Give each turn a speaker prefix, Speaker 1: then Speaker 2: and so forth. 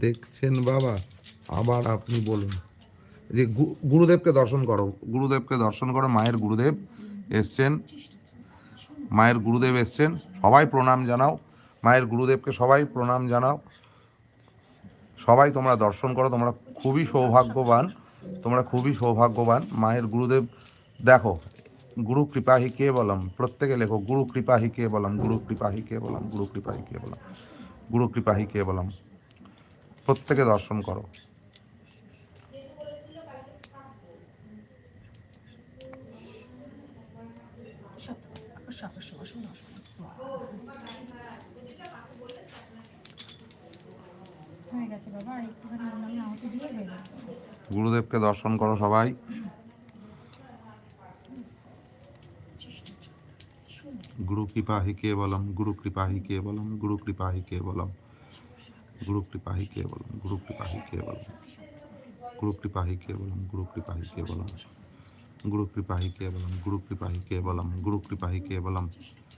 Speaker 1: দেখছেন বাবা, আবার আপনি বলুন। যে গুরুদেবকে দর্শন করো, গুরুদেবকে দর্শন করো। মায়ের গুরুদেব এসছেন, মায়ের গুরুদেব এসছেন। সবাই প্রণাম জানাও মায়ের গুরুদেবকে, সবাই প্রণাম জানাও। সবাই তোমরা দর্শন করো, তোমরা খুবই সৌভাগ্যবান, তোমরা খুবই সৌভাগ্যবান। মায়ের গুরুদেব দেখো, গুরু কৃপা হি কে বলম, প্রত্যেকে লেখো গুরু কৃপা হি কে বলম, গুরু কৃপা হি কে বলম, গুরু কৃপা হি কে বলম, গুরু কৃপা হি কে বলম। প্রত্যেকে দর্শন করো। গুরুদেবকে দর্শন করো সবাই। গুরু কৃপা হি কে বলম, গুরু কৃপা হি কে বলম, গুরু কৃপা হি কে বলম, গুরু কৃপা হি কে বলম, গুরু কৃপা হি কে বলম, গুরু কৃপা হি কে বলম, গুরু কৃপা হি কে বলম, গুরু কৃপা হি কে বলম, গুরু কৃপা হি কে বলম, গুরু কৃপা হি কে বলম।